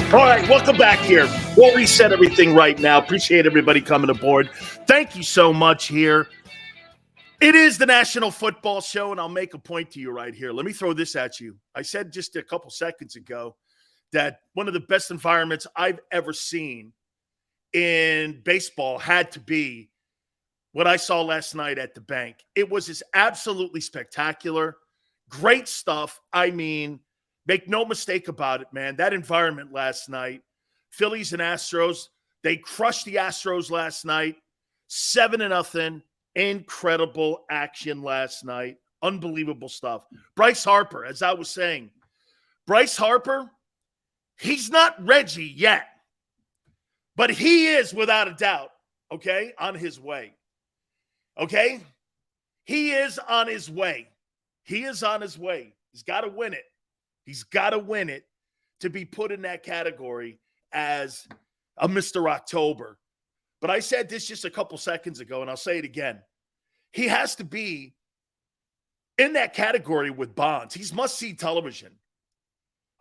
All right, welcome back here. We'll reset everything right now. Appreciate everybody coming aboard. Thank you so much here. It is the National Football Show, and I'll make a point to you right here. Let me throw this at you. I said just a couple seconds ago that one of the best environments I've ever seen in baseball had to be what I saw last night at the bank. It was just absolutely spectacular. Great stuff. I mean, make no mistake about it, man. That environment last night, Phillies and Astros, they crushed the Astros last night, 7-0. Incredible action last night. Unbelievable stuff. Bryce Harper, as I was saying, Bryce Harper, he's not Reggie yet, but he is without a doubt, okay, on his way. Okay? He is on his way. He is on his way. He's got to win it. He's got to win it to be put in that category as a Mr. October. But I said this just a couple seconds ago, and I'll say it again. He has to be in that category with Bonds. He's must-see television.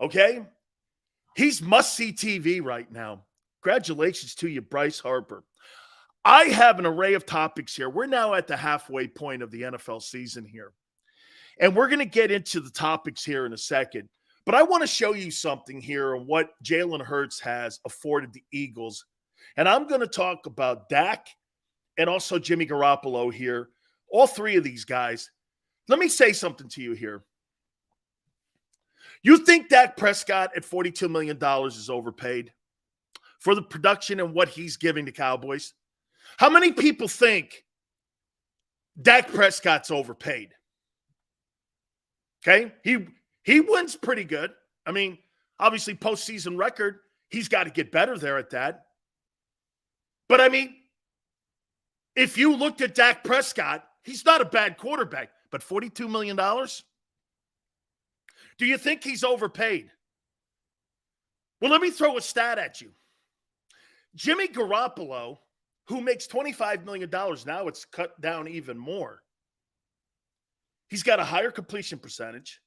Okay? He's must-see TV right now. Congratulations to you, Bryce Harper. I have an array of topics here. We're now at the halfway point of the NFL season here. And we're going to get into the topics here in a second. But I want to show you something here on what Jalen Hurts has afforded the Eagles. And I'm going to talk about Dak and also Jimmy Garoppolo here. All three of these guys. Let me say something to you here. You think Dak Prescott at $42 million is overpaid for the production and what he's giving the Cowboys? How many people think Dak Prescott's overpaid? Okay? He wins pretty good. I mean, obviously postseason record, he's got to get better there at that. But I mean, if you looked at Dak Prescott, he's not a bad quarterback, but $42 million? Do you think he's overpaid? Well, let me throw a stat at you. Jimmy Garoppolo, who makes $25 million now, it's cut down even more. He's got a higher completion percentage.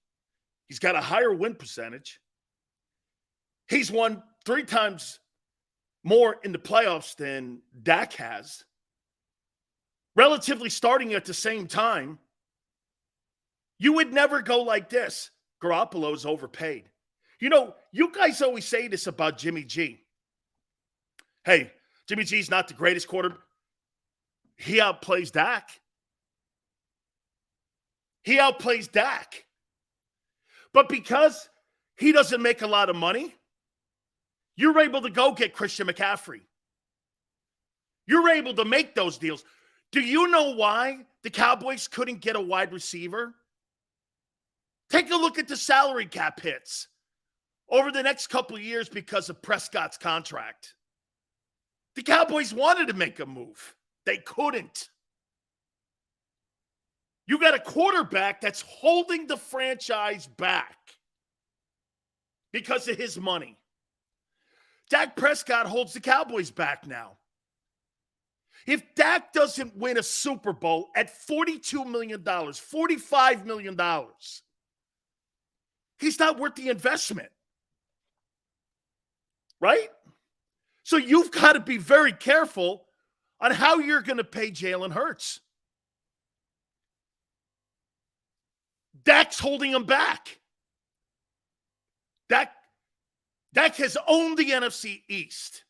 He's got a higher win percentage. He's won 3 times more in the playoffs than Dak has. Relatively starting at the same time. You would never go like this. Garoppolo is overpaid. You know, you guys always say this about Jimmy G. Hey, Jimmy G's not the greatest quarterback. He outplays Dak. He outplays Dak. But because he doesn't make a lot of money, you're able to go get Christian McCaffrey. You're able to make those deals. Do you know why the Cowboys couldn't get a wide receiver? Take a look at the salary cap hits over the next couple of years because of Prescott's contract. The Cowboys wanted to make a move. They couldn't. You got a quarterback that's holding the franchise back because of his money. Dak Prescott holds the Cowboys back now. If Dak doesn't win a Super Bowl at $42 million, $45 million, he's not worth the investment. Right? So you've got to be very careful on how you're going to pay Jalen Hurts. Dak's holding him back. Dak has owned the NFC East.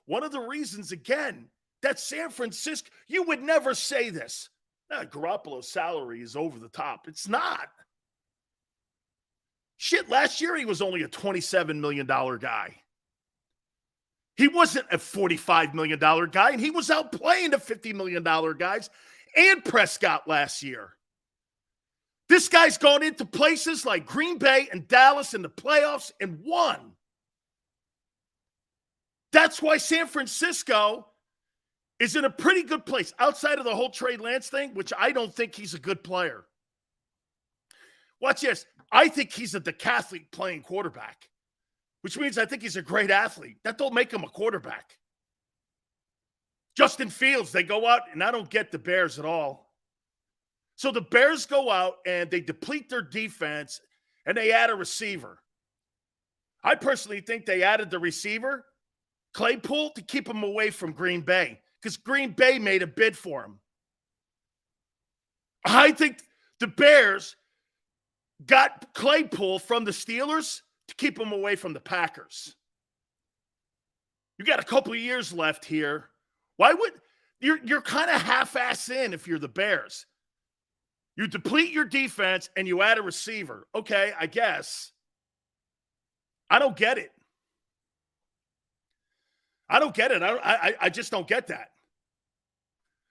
One of the reasons, again, that San Francisco, you would never say this. Garoppolo's salary is over the top. It's not. Shit, last year he was only a $27 million guy. He wasn't a $45 million guy, and he was outplaying the $50 million guys and Prescott last year. This guy's gone into places like Green Bay and Dallas in the playoffs and won. That's why San Francisco is in a pretty good place outside of the whole Trey Lance thing, which I don't think he's a good player. Watch this. I think he's a decathlete playing quarterback, which means I think he's a great athlete. That don't make him a quarterback. Justin Fields, they go out, and I don't get the Bears at all. So the Bears go out, and they deplete their defense, and they add a receiver. I personally think they added the receiver, Claypool, to keep him away from Green Bay because Green Bay made a bid for him. I think the Bears got Claypool from the Steelers to keep him away from the Packers. You got a couple of years left here. Why would you're kind of half-ass in if you're the Bears? You deplete your defense and you add a receiver. Okay, I guess. I don't get it. I don't get it. I just don't get that.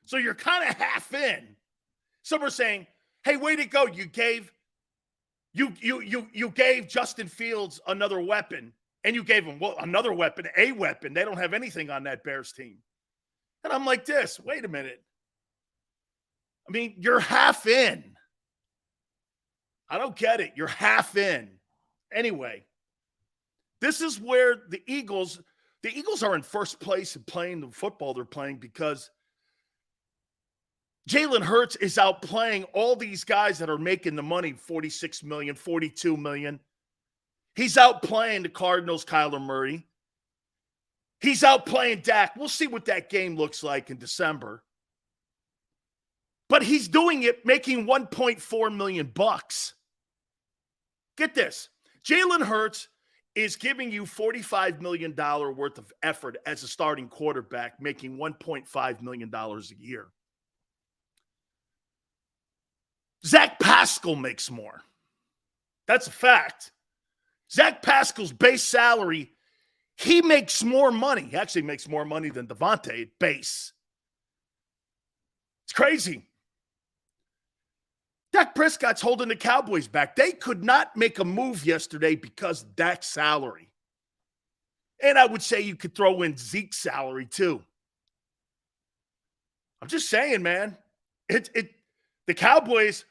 So you're kind of half in. Some are saying, "Hey, way to go! You gave Justin Fields another weapon, and you gave him another weapon, a weapon. They don't have anything on that Bears team." And I'm like, "This. Wait a minute. I mean, you're half in. I don't get it. You're half in. Anyway, this is where the Eagles are in first place in playing the football they're playing because Jalen Hurts is outplaying all these guys that are making the money, 46 million, 42 million. He's outplaying the Cardinals, Kyler Murray. He's outplaying Dak. We'll see what that game looks like in December. But he's doing it making $1.4 million bucks. Get this. Jalen Hurts is giving you $45 million worth of effort as a starting quarterback, making $1.5 million a year. Zach Pascal makes more. That's a fact. Zach Pascal's base salary, he makes more money. He actually makes more money than Devontae at base. It's crazy. Dak Prescott's holding the Cowboys back. They could not make a move yesterday because of Dak's salary. And I would say you could throw in Zeke's salary too. I'm just saying, man. The Cowboys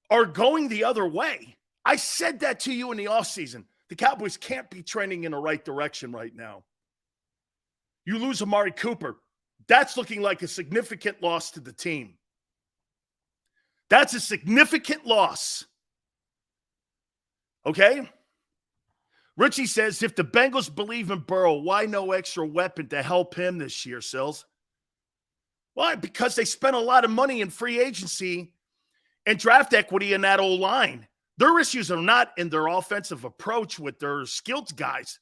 are going the other way. I said that to you in the offseason. The Cowboys can't be trending in the right direction right now. You lose Amari Cooper. That's looking like a significant loss to the team. That's a significant loss. Okay? Richie says, if the Bengals believe in Burrow, why no extra weapon to help him this year, Sills? Why? Because they spent a lot of money in free agency and draft equity in that old line. Their issues are not in their offensive approach with their skilled guys.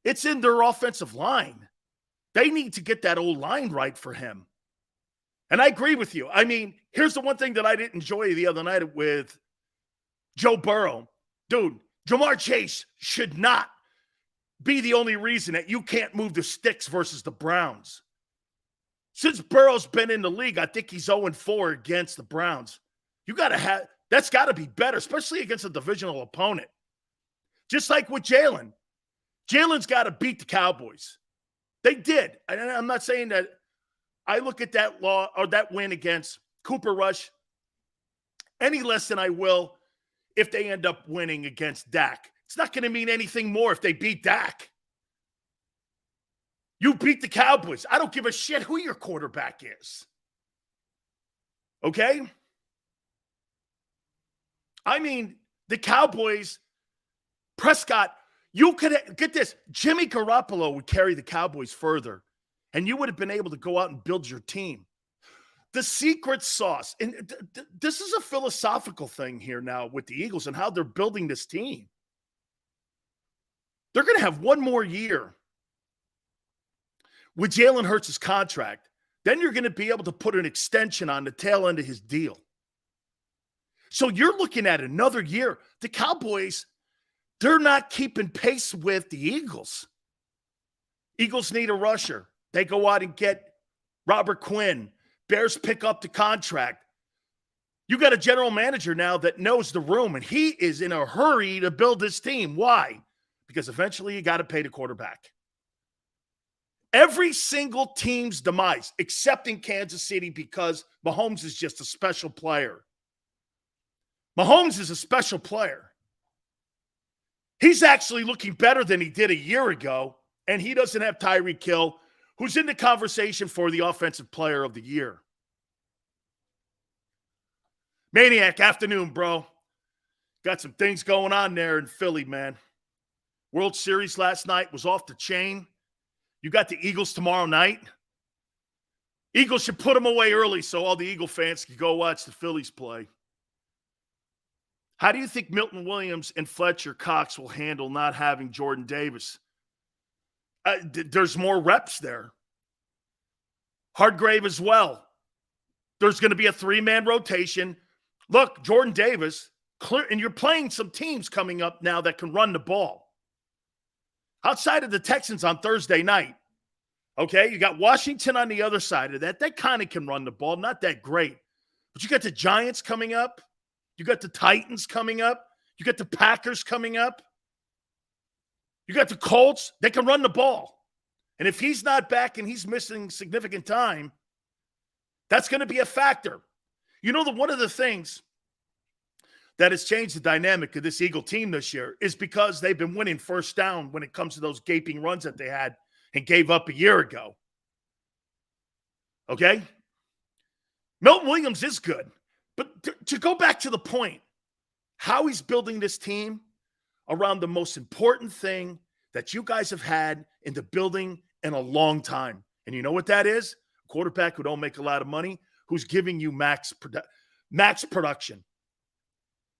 It's in their offensive line. They need to get that old line right for him. And I agree with you. I mean, here's the one thing that I didn't enjoy the other night with Joe Burrow. Dude, Jamar Chase should not be the only reason that you can't move the sticks versus the Browns. Since Burrow's been in the league, I think he's 0-4 against the Browns. That's got to be better, especially against a divisional opponent. Just like with Jalen. Jalen's got to beat the Cowboys. They did. And I'm not saying that I look at that win against Cooper Rush any less than I will if they end up winning against Dak. It's not going to mean anything more if they beat Dak. You beat the Cowboys. I don't give a shit who your quarterback is. Okay? I mean, the Cowboys, Prescott, you could get this. Jimmy Garoppolo would carry the Cowboys further, and you would have been able to go out and build your team. The secret sauce, and this is a philosophical thing here now with the Eagles and how they're building this team. They're going to have one more year with Jalen Hurts' contract. Then you're going to be able to put an extension on the tail end of his deal. So you're looking at another year. The Cowboys, they're not keeping pace with the Eagles. Eagles need a rusher. They go out and get Robert Quinn. Bears pick up the contract. You got a general manager now that knows the room, and he is in a hurry to build this team. Why? Because eventually you got to pay the quarterback. Every single team's demise, except in Kansas City, because Mahomes is just a special player. Mahomes is a special player. He's actually looking better than he did a year ago, and he doesn't have Tyreek Hill, who's in the conversation for the offensive player of the year. Maniac afternoon, bro. Got some things going on there in Philly, man. World Series last night was off the chain. You got the Eagles tomorrow night. Eagles should put them away early so all the Eagle fans can go watch the Phillies play. How do you think Milton Williams and Fletcher Cox will handle not having Jordan Davis? There's more reps there. Hargrave as well. There's going to be a 3-man rotation. Look, Jordan Davis, clear, and you're playing some teams coming up now that can run the ball. Outside of the Texans on Thursday night, okay, you got Washington on the other side of that. They kind of can run the ball, not that great. But you got the Giants coming up. You got the Titans coming up. You got the Packers coming up. You got the Colts. They can run the ball. And if he's not back and he's missing significant time, that's going to be a factor. You know, one of the things that has changed the dynamic of this Eagle team this year is because they've been winning first down when it comes to those gaping runs that they had and gave up a year ago. Okay? Milton Williams is good. But to go back to the point, how he's building this team around the most important thing that you guys have had in the building in a long time. And you know what that is? A quarterback who don't make a lot of money, who's giving you max production.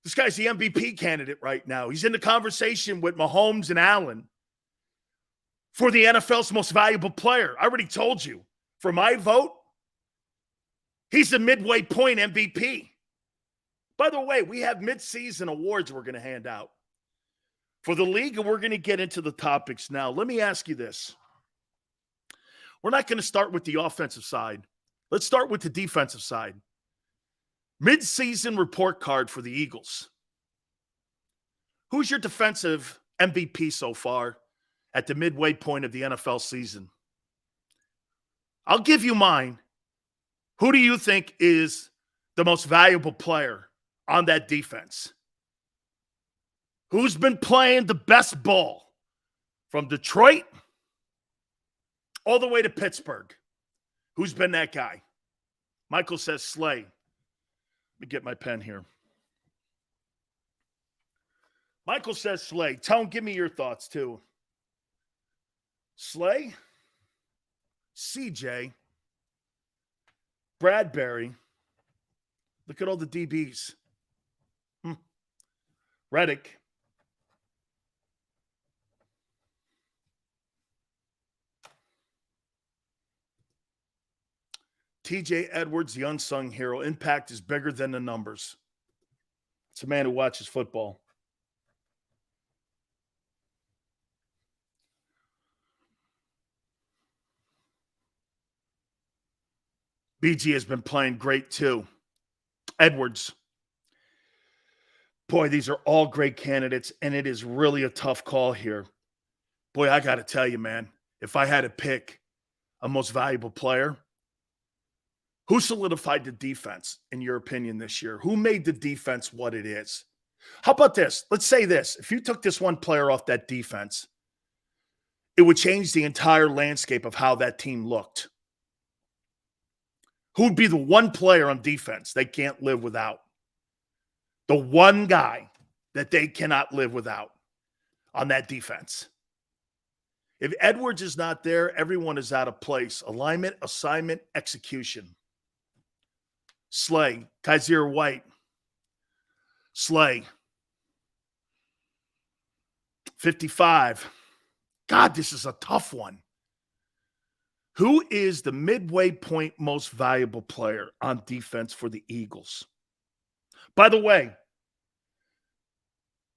This guy's the MVP candidate right now. He's in the conversation with Mahomes and Allen for the NFL's most valuable player. I already told you. For my vote, he's the midway point MVP. By the way, we have mid-season awards we're going to hand out for the league, and we're going to get into the topics now. Let me ask you this. We're not going to start with the offensive side. Let's start with the defensive side. Mid-season report card for the Eagles. Who's your defensive MVP so far at the midway point of the NFL season? I'll give you mine. Who do you think is the most valuable player on that defense? Who's been playing the best ball from Detroit all the way to Pittsburgh? Who's been that guy? Michael says Slay. Let me get my pen here. Michael says Slay. Tone, give me your thoughts too. Slay, CJ, Bradbury. Look at all the DBs. Reddick. TJ Edwards, the unsung hero. Impact is bigger than the numbers. It's a man who watches football. BG has been playing great too. Edwards. Boy, these are all great candidates, and it is really a tough call here. Boy, I got to tell you, man, if I had to pick a most valuable player, who solidified the defense, in your opinion, this year? Who made the defense what it is? How about this? Let's say this. If you took this one player off that defense, it would change the entire landscape of how that team looked. Who would be the one player on defense they can't live without? The one guy that they cannot live without on that defense. If Edwards is not there, everyone is out of place. Alignment, assignment, execution. Slay. Kaiser White. Slay. 55. God, this is a tough one. Who is the midway point most valuable player on defense for the Eagles? By the way,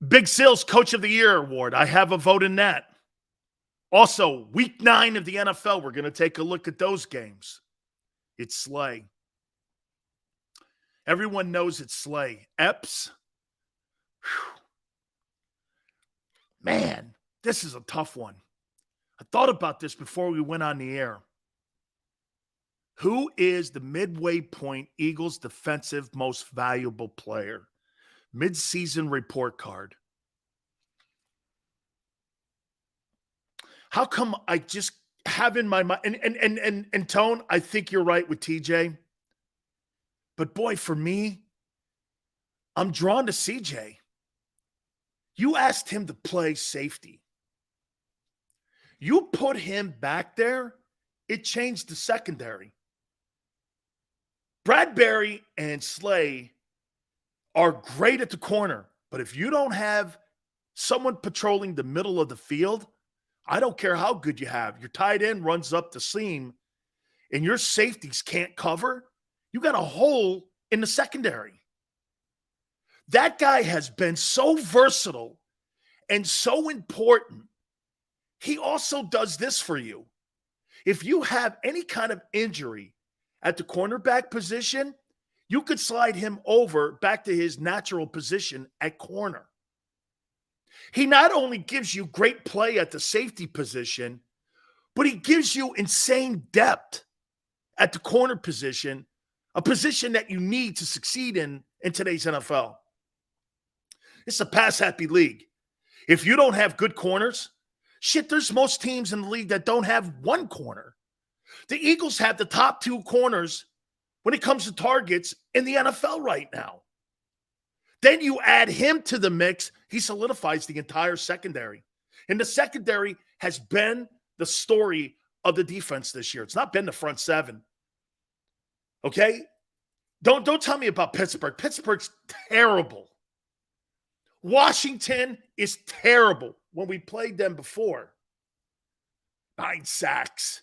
Big Sales Coach of the Year award. I have a vote in that. Also, week 9 of the NFL, we're going to take a look at those games. It's Slay. Everyone knows it's Slay. Epps. Whew. Man, this is a tough one. I thought about this before we went on the air. Who is the midway point Eagles defensive most valuable player? Mid-season report card. How come I just have in my mind, and Tone, I think you're right with TJ. But boy, for me, I'm drawn to CJ. You asked him to play safety You put him back there, it changed the secondary. Bradbury and Slay are great at the corner, but if you don't have someone patrolling the middle of the field, I don't care how good you have. Your tight end runs up the seam and your safeties can't cover. You got a hole in the secondary. That guy has been so versatile and so important. He also does this for you. If you have any kind of injury at the cornerback position, you could slide him over back to his natural position at corner. He not only gives you great play at the safety position, but he gives you insane depth at the corner position, a position that you need to succeed in today's NFL. It's a pass-happy league. If you don't have good corners, there's most teams in the league that don't have one corner. The Eagles have the top 2 corners when it comes to targets in the NFL right now. Then you add him to the mix, he solidifies the entire secondary. And the secondary has been the story of the defense this year. It's not been the front 7. Okay? Don't tell me about Pittsburgh. Pittsburgh's terrible. Washington is terrible. When we played them before, 9 sacks.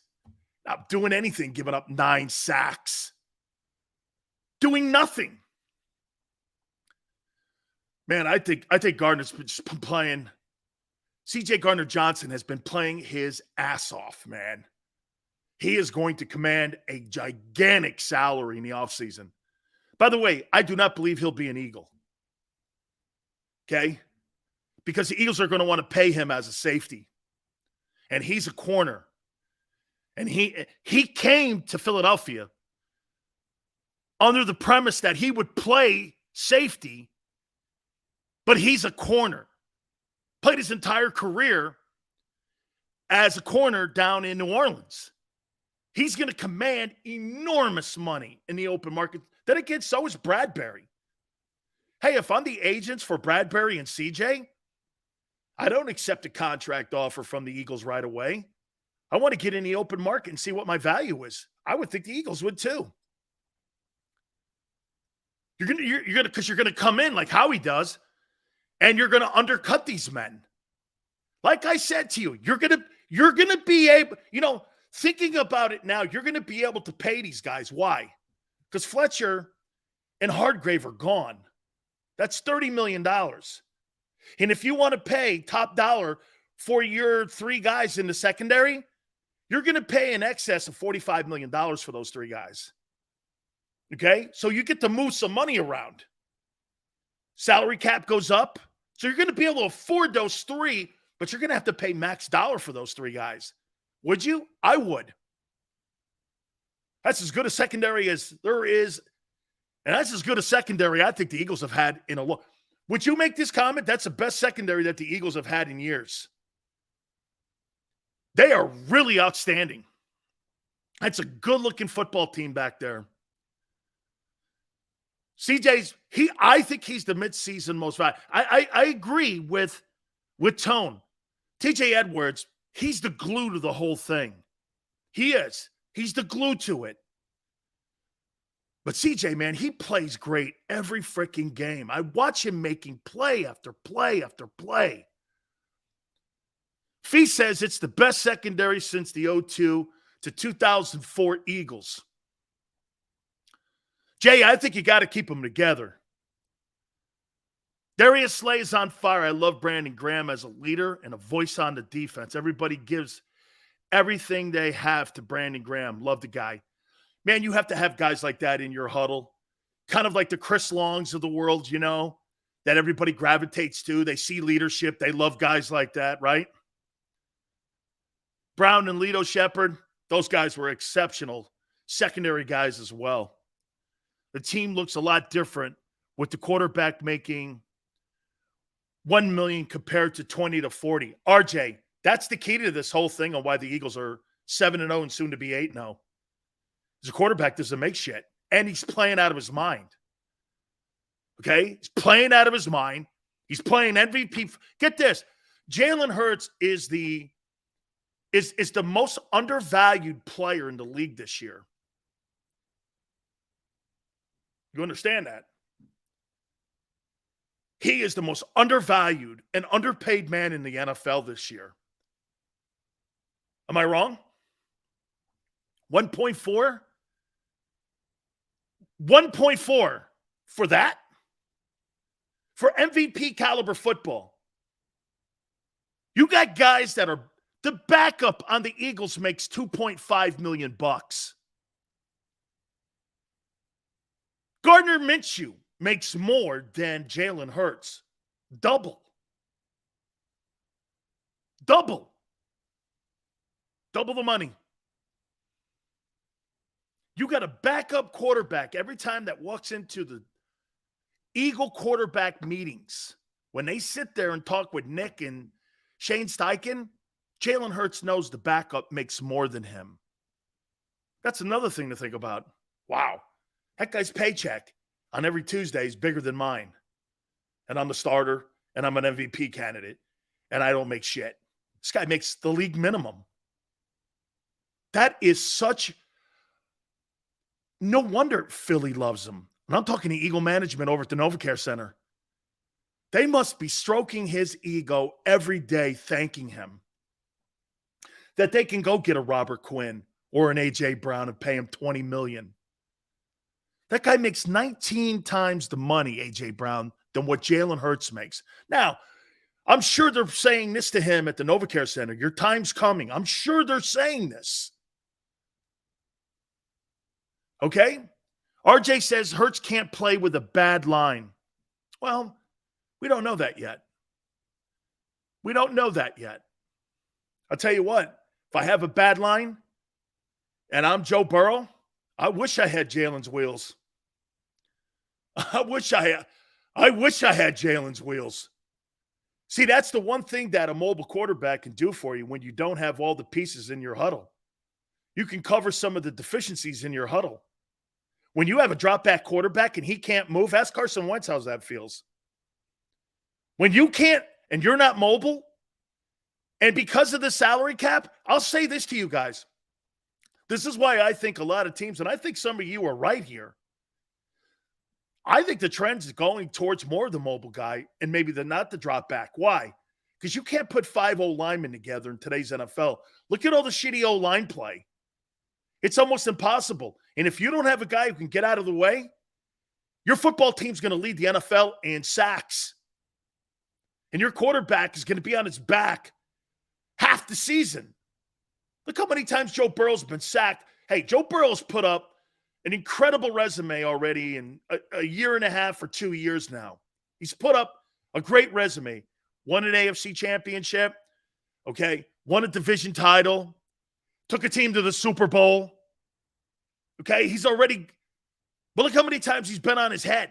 Not doing anything, giving up 9 sacks. Doing nothing. Man, I think Gardner's just been playing. C.J. Gardner-Johnson has been playing his ass off, man. He is going to command a gigantic salary in the offseason. By the way, I do not believe he'll be an Eagle. Okay? Because the Eagles are going to want to pay him as a safety. And he's a corner. And he came to Philadelphia under the premise that he would play safety, but he's a corner. Played his entire career as a corner down in New Orleans. He's going to command enormous money in the open market. Then again, so is Bradbury. Hey, if I'm the agents for Bradbury and CJ, I don't accept a contract offer from the Eagles right away. I want to get in the open market and see what my value is. I would think the Eagles would too. Because you're gonna come in like Howie does, and you're gonna undercut these men. Like I said to you, you're gonna be able, thinking about it now, you're gonna be able to pay these guys. Why? Because Fletcher and Hardgrave are gone. That's $30 million. And if you want to pay top dollar for your 3 guys in the secondary, you're going to pay in excess of $45 million for those 3 guys. Okay? So you get to move some money around. Salary cap goes up. So you're going to be able to afford those 3, but you're going to have to pay max dollar for those 3 guys. Would you? I would. That's as good a secondary as there is. And that's as good a secondary I think the Eagles have had in a long. Would you make this comment? That's the best secondary that the Eagles have had in years. They are really outstanding. That's a good-looking football team back there. I think he's the midseason most valuable. I agree with Tone. TJ Edwards, he's the glue to the whole thing. He is. He's the glue to it. But CJ, man, he plays great every freaking game. I watch him making play after play after play. Fee says it's the best secondary since the 2002 to 2004 Eagles. Jay, I think you got to keep them together. Darius Slay is on fire. I love Brandon Graham as a leader and a voice on the defense. Everybody gives everything they have to Brandon Graham. Love the guy. Man, you have to have guys like that in your huddle. Kind of like the Chris Longs of the world, that everybody gravitates to. They see leadership. They love guys like that, right? Brown and Lito Shepherd, those guys were exceptional secondary guys as well. The team looks a lot different with the quarterback making $1 million compared to 20 to 40. RJ, that's the key to this whole thing on why the Eagles are 7-0 and soon to be 8-0. The quarterback doesn't make shit, and he's playing out of his mind. Okay? He's playing out of his mind. He's playing MVP. Get this. Jalen Hurts is the is the most undervalued player in the league this year. You understand that? He is the most undervalued and underpaid man in the NFL this year. Am I wrong? 1.4? 1.4 for that? For MVP caliber football. You got guys that are the backup on the Eagles makes $2.5 million. Gardner Minshew makes more than Jalen Hurts. Double. Double the money. You got a backup quarterback every time that walks into the Eagle quarterback meetings. When they sit there and talk with Nick and Shane Steichen, Jalen Hurts knows the backup makes more than him. That's another thing to think about. Wow. That guy's paycheck on every Tuesday is bigger than mine. And I'm the starter, and I'm an MVP candidate, and I don't make shit. This guy makes the league minimum. That is such... No wonder Philly loves him. And I'm talking to Eagle management over at the NovaCare Center. They must be stroking his ego every day, thanking him that they can go get a Robert Quinn or an A.J. Brown and pay him $20 million. That guy makes 19 times the money, A.J. Brown, than what Jalen Hurts makes. Now, I'm sure they're saying this to him at the NovaCare Center. Your time's coming. I'm sure they're saying this. Okay? RJ says Hurts can't play with a bad line. Well, we don't know that yet. We don't know that yet. I'll tell you what, if I have a bad line and I'm Joe Burrow, I wish I had Jalen's wheels. I wish I had Jalen's wheels. See, that's the one thing that a mobile quarterback can do for you when you don't have all the pieces in your huddle. You can cover some of the deficiencies in your huddle. When you have a drop-back quarterback and he can't move, ask Carson Wentz how that feels. When you can't and you're not mobile, and because of the salary cap, I'll say this to you guys. This is why I think a lot of teams, and I think some of you are right here, I think the trend is going towards more of the mobile guy and maybe not the drop back. Why? Because you can't put 5 O-linemen together in today's NFL. Look at all the shitty O-line play. It's almost impossible. And if you don't have a guy who can get out of the way, your football team's going to lead the NFL in sacks. And your quarterback is going to be on his back half the season. Look how many times Joe Burrow's been sacked. Hey, Joe Burrow's put up an incredible resume already in a year and a half or 2 years now. He's put up a great resume. Won an AFC championship, okay? Won a division title. Took a team to the Super Bowl. Okay, he's already – but look how many times he's been on his head.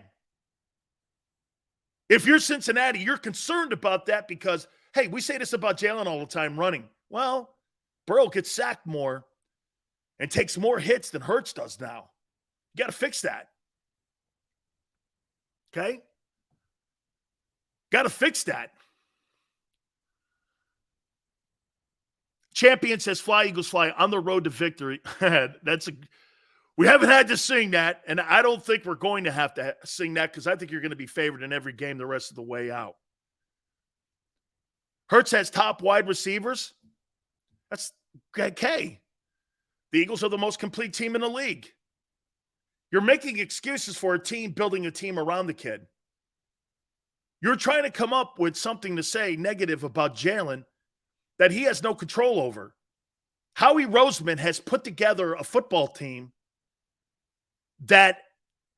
If you're Cincinnati, you're concerned about that because, hey, we say this about Jalen all the time, running. Well, Burrow gets sacked more and takes more hits than Hurts does now. You got to fix that. Okay? Got to fix that. Champion says, fly, Eagles, fly, on the road to victory. We haven't had to sing that, and I don't think we're going to have to sing that because I think you're going to be favored in every game the rest of the way out. Hurts has top wide receivers. That's okay. The Eagles are the most complete team in the league. You're making excuses for a team building a team around the kid. You're trying to come up with something to say negative about Jalen that he has no control over. Howie Roseman has put together a football team that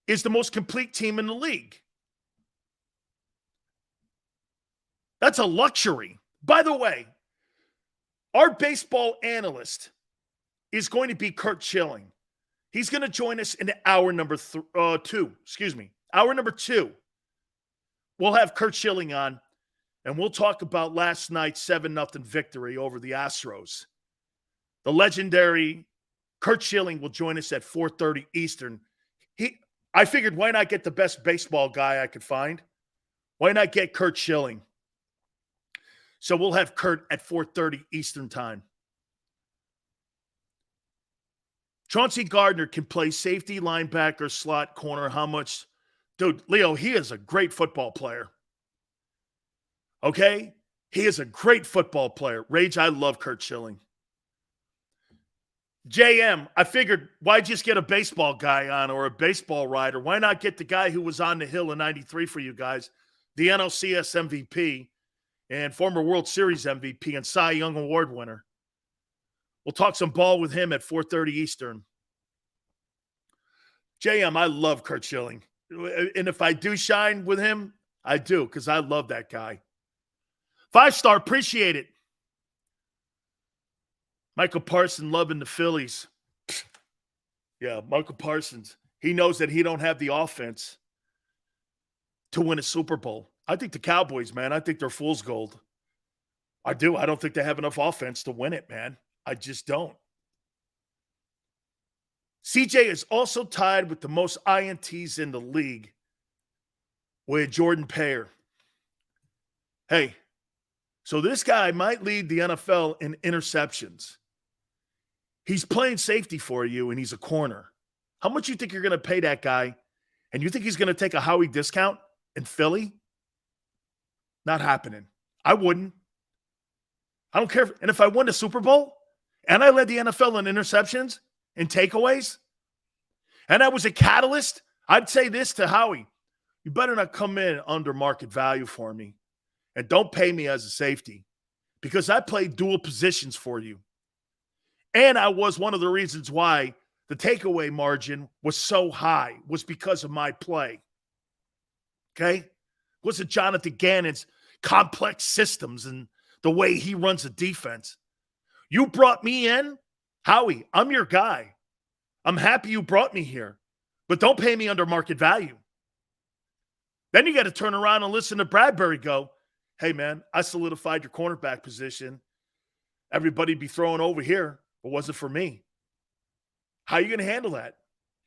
is the most complete team in the league. That's a luxury. By the way, our baseball analyst is going to be Kurt Schilling. He's going to join us in hour number 2. Hour number 2. We'll have Kurt Schilling on, and we'll talk about last night's 7-0 victory over the Astros. The legendary Kurt Schilling will join us at 4:30 Eastern. I figured, why not get the best baseball guy I could find? Why not get Kurt Schilling? So we'll have Kurt at 4:30 Eastern time. Chauncey Gardner can play safety, linebacker, slot, corner. How much? Dude, Leo, he is a great football player. Okay? He is a great football player. Rage, I love Curt Schilling. JM, I figured, why just get a baseball guy on or a baseball writer? Why not get the guy who was on the hill in 93 for you guys, the NLCS MVP and former World Series MVP and Cy Young Award winner? We'll talk some ball with him at 4:30 Eastern. JM, I love Curt Schilling. And if I do shine with him, I do, because I love that guy. 5-star, appreciate it. Michael Parsons loving the Phillies. Yeah, Michael Parsons. He knows that he don't have the offense to win a Super Bowl. I think the Cowboys, man, I think they're fool's gold. I do. I don't think they have enough offense to win it, man. I just don't. CJ is also tied with the most INTs in the league with Jordan Payer. Hey, so this guy might lead the NFL in interceptions. He's playing safety for you, and he's a corner. How much you think you're going to pay that guy? And you think he's going to take a Howie discount in Philly? Not happening. I wouldn't. I don't care. And if I won the Super Bowl and I led the NFL in interceptions and takeaways, and I was a catalyst, I'd say this to Howie. You better not come in under market value for me. And don't pay me as a safety because I played dual positions for you. And I was one of the reasons why the takeaway margin was so high was because of my play. Okay? It wasn't Jonathan Gannon's complex systems and the way he runs a defense. You brought me in, Howie, I'm your guy. I'm happy you brought me here, but don't pay me under market value. Then you got to turn around and listen to Bradbury go, hey, man, I solidified your cornerback position. Everybody be throwing over here. It wasn't for me. How are you going to handle that?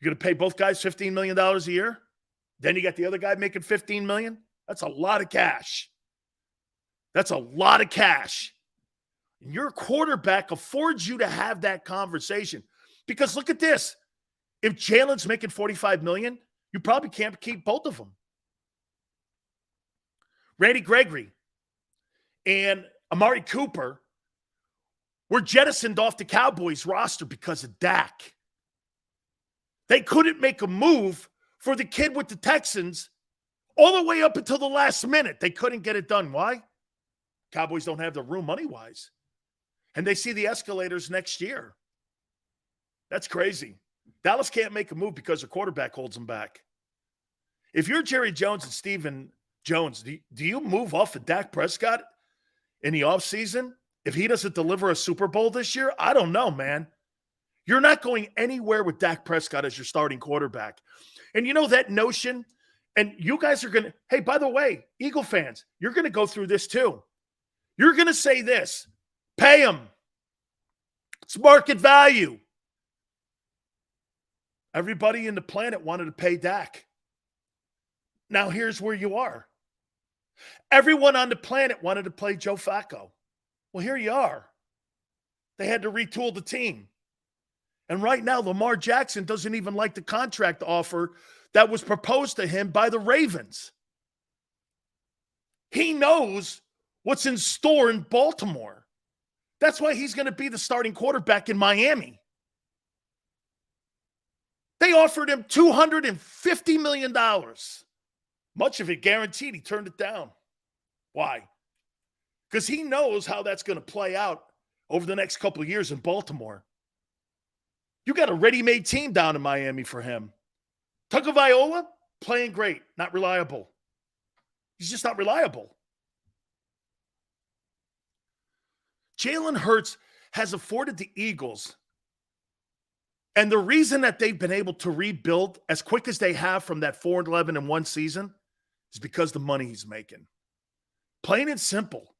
You're going to pay both guys $15 million a year? Then you got the other guy making $15 million? That's a lot of cash. That's a lot of cash. And your quarterback affords you to have that conversation. Because look at this. If Jalen's making $45 million, you probably can't keep both of them. Randy Gregory and Amari Cooper were jettisoned off the Cowboys roster because of Dak. They couldn't make a move for the kid with the Texans all the way up until the last minute. They couldn't get it done. Why? Cowboys don't have the room money-wise. And they see the escalators next year. That's crazy. Dallas can't make a move because their quarterback holds them back. If you're Jerry Jones and Stephen Jones, do you move off of Dak Prescott in the offseason? If he doesn't deliver a Super Bowl this year, I don't know, man. You're not going anywhere with Dak Prescott as your starting quarterback. And you know that notion, and you guys are going to, hey, by the way, Eagle fans, you're going to go through this too. You're going to say this, pay him. It's market value. Everybody in the planet wanted to pay Dak. Now here's where you are. Everyone on the planet wanted to play Joe Flacco. Well, here you are. They had to retool the team. And right now, Lamar Jackson doesn't even like the contract offer that was proposed to him by the Ravens. He knows what's in store in Baltimore. That's why he's going to be the starting quarterback in Miami. They offered him $250 million. Much of it guaranteed. He turned it down. Why? Because he knows how that's going to play out over the next couple of years in Baltimore. You got a ready-made team down in Miami for him. Tagovailoa, playing great, not reliable. He's just not reliable. Jalen Hurts has afforded the Eagles, and the reason that they've been able to rebuild as quick as they have from that 4-11-1 season is because the money he's making. Plain and simple.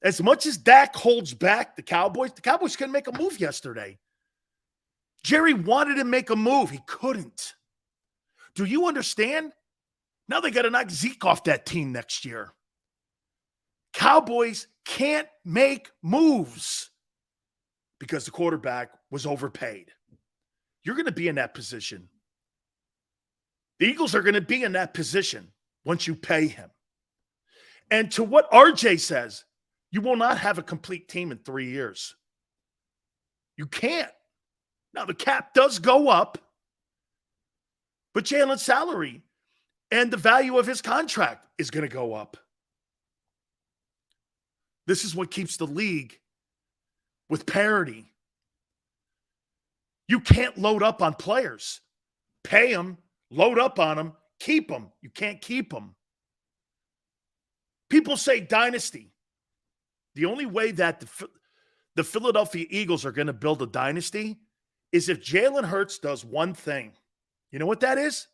As much as Dak holds back the Cowboys couldn't make a move yesterday. Jerry wanted to make a move. He couldn't. Do you understand? Now they got to knock Zeke off that team next year. Cowboys can't make moves because the quarterback was overpaid. you're going to be in that position. The Eagles are going to be in that position once you pay him. And to what RJ says, you will not have a complete team in 3 years. You can't. Now, the cap does go up, but Jalen's salary and the value of his contract is going to go up. This is what keeps the league with parity. You can't load up on players. Pay them, load up on them, keep them. You can't keep them. People say dynasty. The only way that the Philadelphia Eagles are going to build a dynasty is if Jalen Hurts does one thing. You know what that is?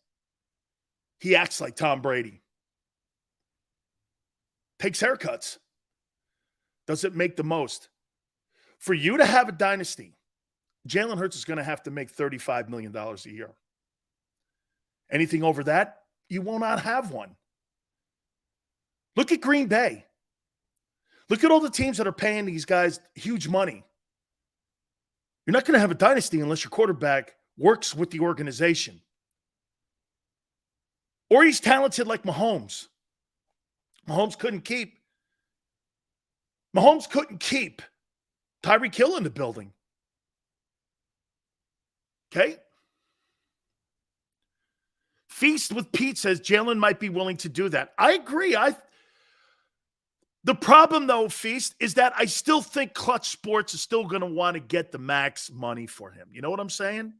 He acts like Tom Brady. Takes haircuts. Doesn't make the most. For you to have a dynasty, Jalen Hurts is going to have to make $35 million a year. Anything over that, you will not have one. Look at Green Bay. Look at all the teams that are paying these guys huge money. You're not going to have a dynasty unless your quarterback works with the organization. Or he's talented like Mahomes. Mahomes couldn't keep Tyreek Hill in the building. Okay? Feast with Pete says Jalen might be willing to do that. I agree. The problem, though, Feast, is that I still think Clutch Sports is still going to want to get the max money for him. You know what I'm saying?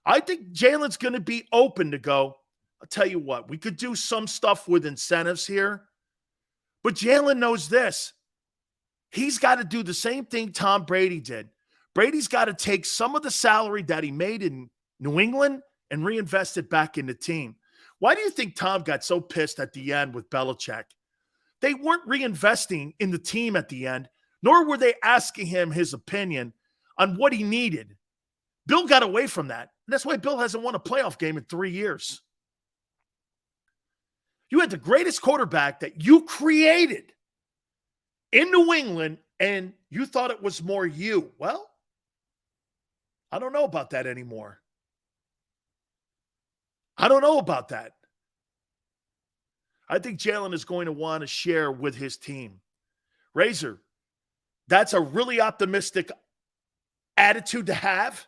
I think Jalen's going to be open to go, I'll tell you what, we could do some stuff with incentives here, but Jalen knows this. He's got to do the same thing Tom Brady did. Brady's got to take some of the salary that he made in New England and reinvest it back in the team. Why do you think Tom got so pissed at the end with Belichick? They weren't reinvesting in the team at the end, nor were they asking him his opinion on what he needed. Bill got away from that. And that's why Bill hasn't won a playoff game in 3 years. You had the greatest quarterback that you created in New England, and you thought it was more you. Well, I don't know about that anymore. I don't know about that. I think Jalen is going to want to share with his team. Razor, that's a really optimistic attitude to have.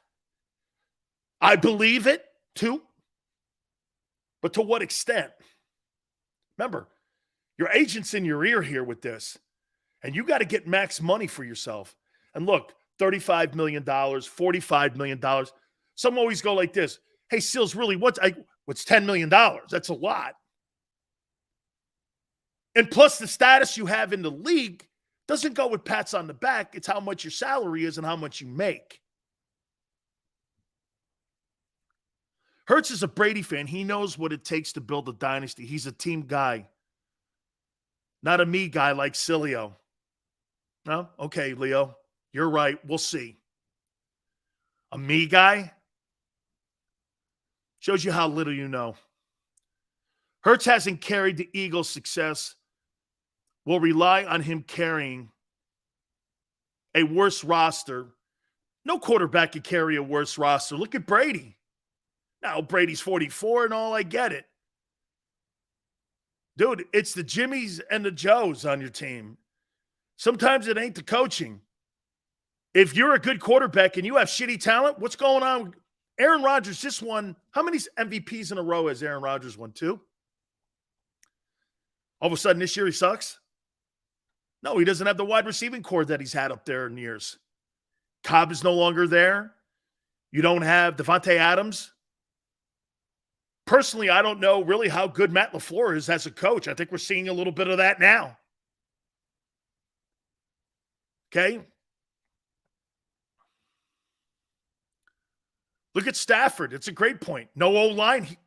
I believe it, too. But to what extent? Remember, your agent's in your ear here with this, and you got to get max money for yourself. And look, $35 million, $45 million. Some always go like this. Hey, Seals, really, what's $10 million? That's a lot. And plus the status you have in the league doesn't go with pats on the back. It's how much your salary is and how much you make. Hurts is a Brady fan. He knows what it takes to build a dynasty. He's a team guy, not a me guy like Sileo. No? Okay, Leo. You're right. We'll see. A me guy? Shows you how little you know. Hurts hasn't carried the Eagles' success. Will rely on him carrying a worse roster. No quarterback could carry a worse roster. Look at Brady. Now, Brady's 44 and all, I get it. Dude, it's the Jimmies and the Joes on your team. Sometimes it ain't the coaching. If you're a good quarterback and you have shitty talent, what's going on? Aaron Rodgers just won. How many MVPs in a row has Aaron Rodgers won? 2? All of a sudden this year he sucks? No, he doesn't have the wide receiving core that he's had up there in years. Cobb is no longer there. You don't have Devontae Adams. Personally, I don't know really how good Matt LaFleur is as a coach. I think we're seeing a little bit of that now. Okay? Look at Stafford. It's a great point. No O-line.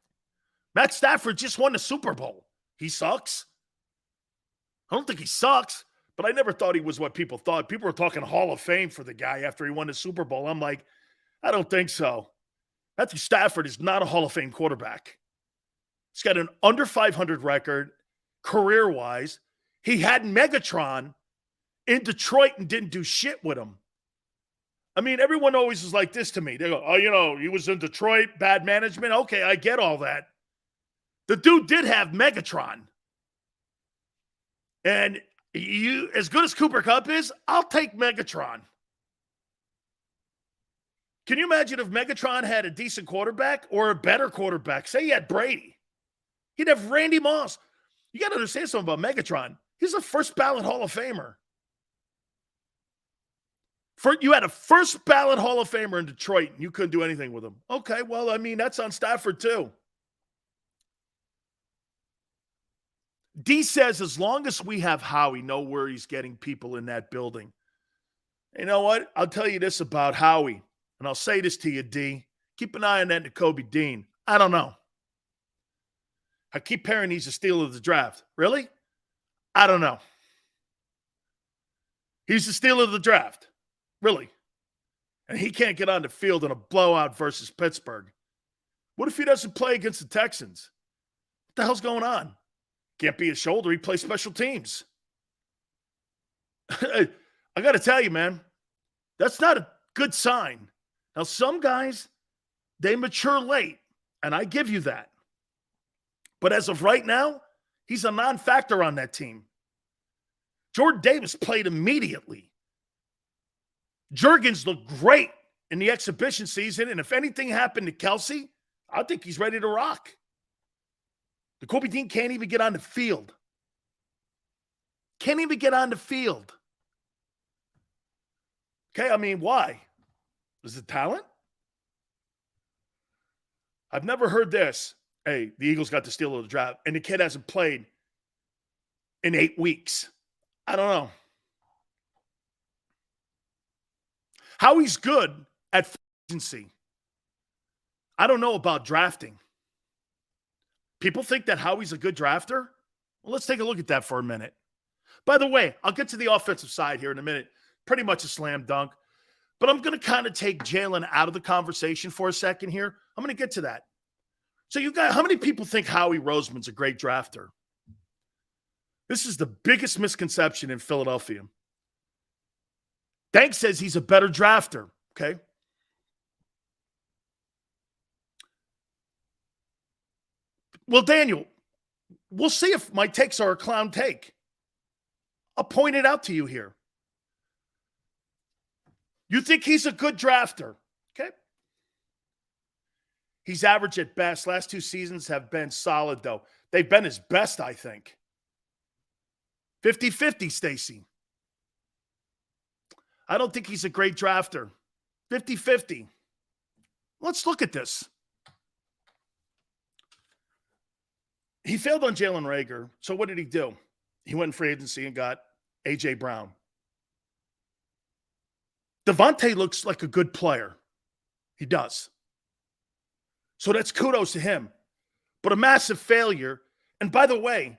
Matt Stafford just won the Super Bowl. He sucks. I don't think he sucks, but I never thought he was what people thought. People were talking Hall of Fame for the guy after he won the Super Bowl. I'm like, I don't think so. Matthew Stafford is not a Hall of Fame quarterback. He's got an under 500 record career-wise. He had Megatron in Detroit and didn't do shit with him. I mean, everyone always is like this to me. They go, oh, he was in Detroit, bad management. Okay, I get all that. The dude did have Megatron. And as good as Cooper Kupp is, I'll take Megatron. Can you imagine if Megatron had a decent quarterback or a better quarterback? Say he had Brady. He'd have Randy Moss. You got to understand something about Megatron. He's a first ballot Hall of Famer. You had a first ballot Hall of Famer in Detroit, and you couldn't do anything with him. Okay, well, I mean, that's on Stafford too. D says, as long as we have Howie, know where he's getting people in that building. You know what? I'll tell you this about Howie, and I'll say this to you, D. Keep an eye on that Nakobe Dean. I don't know. I keep hearing he's a steal of the draft. Really? I don't know. He's a steal of the draft. Really? And he can't get on the field in a blowout versus Pittsburgh. What if he doesn't play against the Texans? What the hell's going on? Can't be his shoulder. He plays special teams. I got to tell you, man, that's not a good sign. Now, some guys, they mature late, and I give you that. But as of right now, he's a non-factor on that team. Jordan Davis played immediately. Juergens looked great in the exhibition season, and if anything happened to Kelsey, I think he's ready to rock. The Kobe Dean can't even get on the field. Can't even get on the field. Okay, I mean, why? Is it talent? I've never heard this. Hey, the Eagles got the steal of the draft, and the kid hasn't played in 8 weeks. I don't know. Howie's good at free agency. I don't know about drafting. People think that Howie's a good drafter? Well, let's take a look at that for a minute. By the way, I'll get to the offensive side here in a minute. Pretty much a slam dunk. But I'm going to kind of take Jalen out of the conversation for a second here. I'm going to get to that. So you guys, how many people think Howie Roseman's a great drafter? This is the biggest misconception in Philadelphia. Dank says he's a better drafter, okay? Well, Daniel, we'll see if my takes are a clown take. I'll point it out to you here. You think he's a good drafter, okay? He's average at best. Last 2 seasons have been solid, though. They've been his best, I think. 50-50, Stacy. I don't think he's a great drafter. 50-50. Let's look at this. He failed on Jalen Reagor. So what did he do? He went in free agency and got A.J. Brown. Devontae looks like a good player. He does. So that's kudos to him. But a massive failure. And by the way,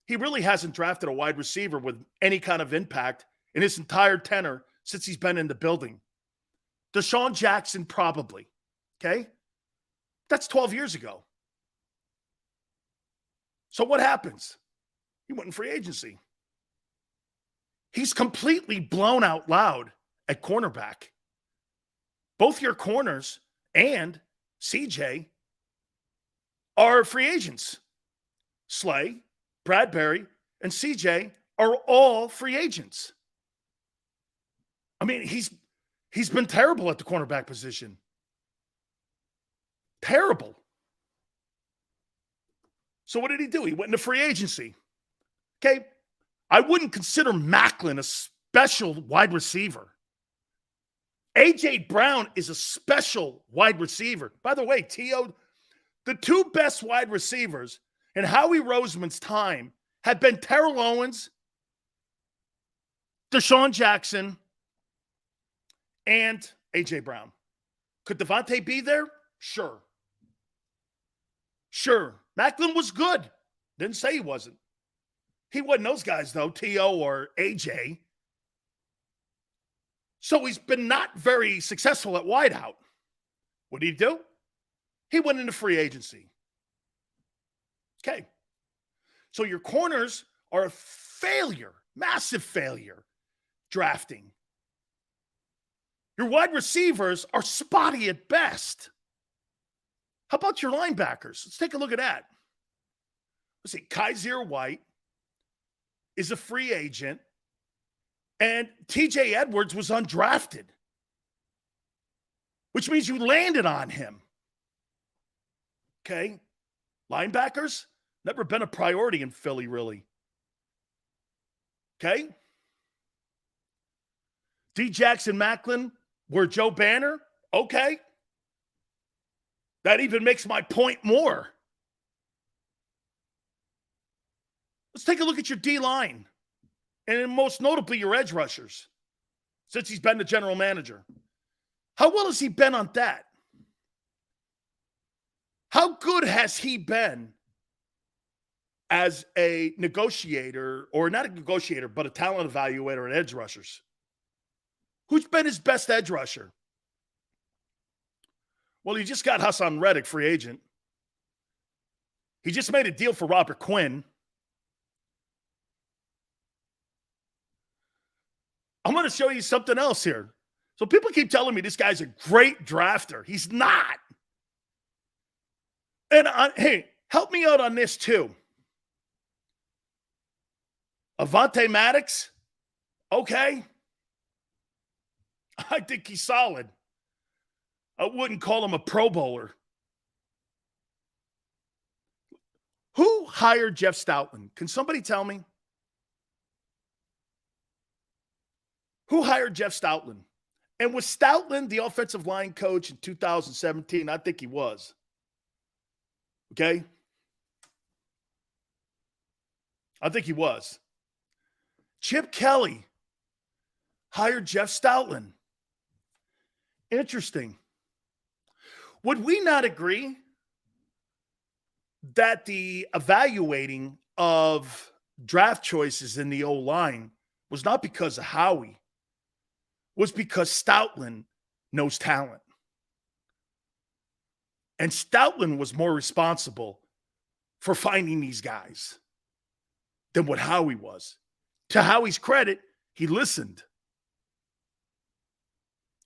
he really hasn't drafted a wide receiver with any kind of impact in his entire tenure since he's been in the building. Deshaun Jackson, probably. Okay? That's 12 years ago. So what happens? He went in free agency. He's completely blown out loud at cornerback. Both your corners and CJ are free agents. Slay, Bradbury, and CJ are all free agents. I mean, he's been terrible at the cornerback position. Terrible. So what did he do? He went into free agency. Okay, I wouldn't consider Macklin a special wide receiver. A.J. Brown is a special wide receiver. By the way, T.O., the 2 best wide receivers in Howie Roseman's time have been Terrell Owens, Deshaun Jackson, and A.J. Brown. Could Devontae be there? Sure. Sure. Macklin was good. Didn't say he wasn't. He wasn't those guys, though, T.O. or A.J. So he's been not very successful at wideout. What did he do? He went into free agency. Okay. So your corners are a failure, massive failure, drafting. Your wide receivers are spotty at best. How about your linebackers? Let's take a look at that. Let's see. Kaiser White is a free agent, and TJ Edwards was undrafted, which means you landed on him. Okay? Linebackers, never been a priority in Philly, really. Okay? D. Jackson Macklin, were Joe Banner? Okay. That even makes my point more. Let's take a look at your D-line, and most notably your edge rushers, since he's been the general manager. How well has he been on that? How good has he been as a negotiator, or not a negotiator, but a talent evaluator at edge rushers? Who's been his best edge rusher? Well, he just got Hassan Reddick, free agent. He just made a deal for Robert Quinn. I'm going to show you something else here. So people keep telling me this guy's a great drafter. He's not. And hey, help me out on this too. Avonte Maddox, okay. I think he's solid. I wouldn't call him a Pro Bowler. Who hired Jeff Stoutland? Can somebody tell me? Who hired Jeff Stoutland? And was Stoutland the offensive line coach in 2017? I think he was. Okay? I think he was. Chip Kelly hired Jeff Stoutland. Interesting. Would we not agree that the evaluating of draft choices in the O-line was not because of Howie, was because Stoutland knows talent? And Stoutland was more responsible for finding these guys than what Howie was. To Howie's credit, he listened.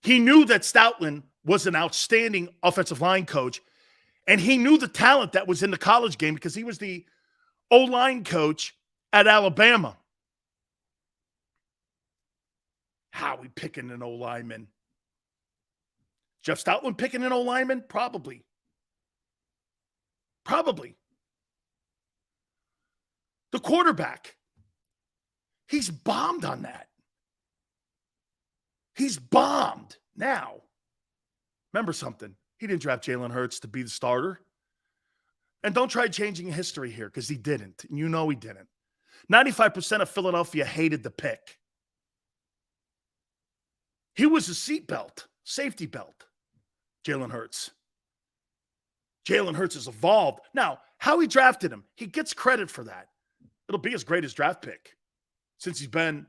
He knew that Stoutland was an outstanding offensive line coach, and he knew the talent that was in the college game because he was the O-line coach at Alabama. Howie picking an O-lineman. Jeff Stoutland picking an O-lineman? Probably. Probably. The quarterback. He's bombed on that. He's bombed now. Remember something. He didn't draft Jalen Hurts to be the starter. And don't try changing history here because he didn't. And you know he didn't. 95% of Philadelphia hated the pick. He was a seatbelt, safety belt, Jalen Hurts. Jalen Hurts has evolved. Now, how he drafted him, he gets credit for that. It'll be his greatest draft pick since he's been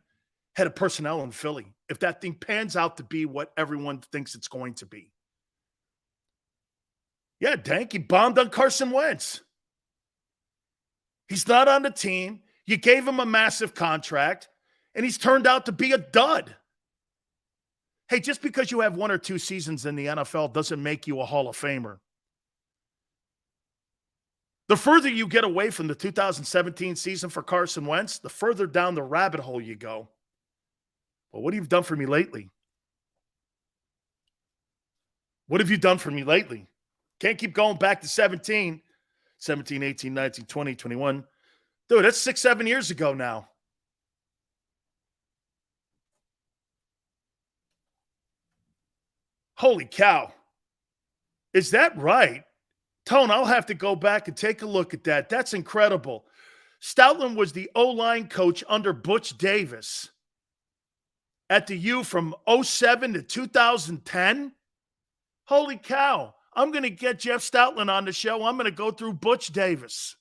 head of personnel in Philly, if that thing pans out to be what everyone thinks it's going to be. Yeah, Dank, he bombed on Carson Wentz. He's not on the team. You gave him a massive contract, and he's turned out to be a dud. Hey, just because you have one or two seasons in the NFL doesn't make you a Hall of Famer. The further you get away from the 2017 season for Carson Wentz, the further down the rabbit hole you go. Well, what have you done for me lately? What have you done for me lately? Can't keep going back to 17, 18, 19, 20, 21. Dude, that's 6-7 years ago now. Holy cow. Is that right? Tone, I'll have to go back and take a look at that. That's incredible. Stoutland was the O-line coach under Butch Davis at the U from 07 to 2010. Holy cow. I'm going to get Jeff Stoutland on the show. I'm going to go through Butch Davis.